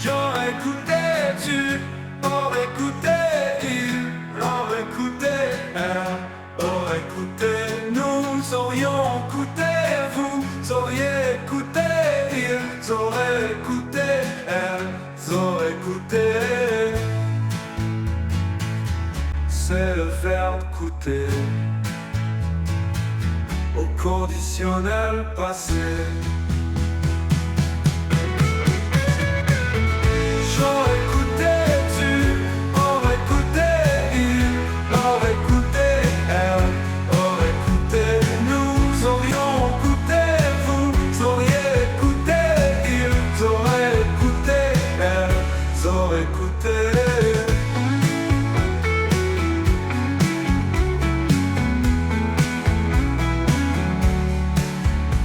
J'aurais écouté, tu aurais écouté, il aurait écouté, elle aurait écouté, nous aurions écouté, vous auriez écouté, ils auraient écouté, elles auraient écouté. C'est le verbe écouter au conditionnel passé. J'aurais écouté, tu aurais écouté, il aurait écouté, elle aurait écouté, nous aurions écouté, vous auriez écouté, ils auraient écouté, elles auraient écouté.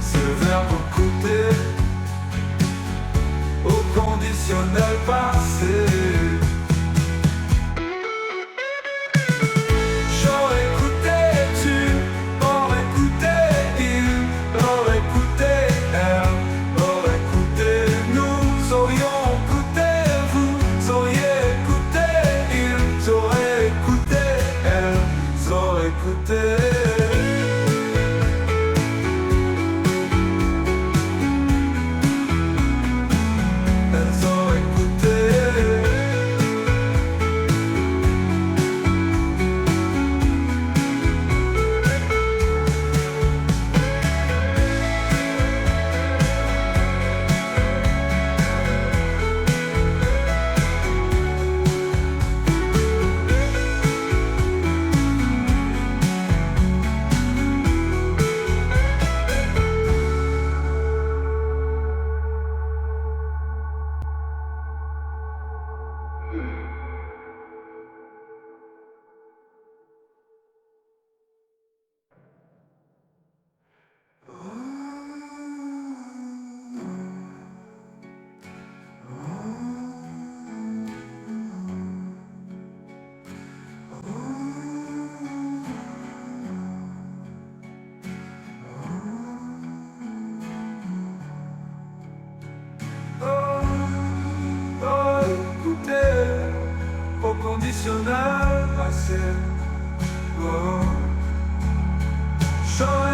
C'est le verbe écouter au conditionnel passé. J'aurais écouté, tu aurais écouté, il aurait écouté, elle aurait écouté, nous aurions écouté, vous auriez écouté, ils auraient écouté, elles auraient écouté. Au conditionnel passé. Oh. J'aurais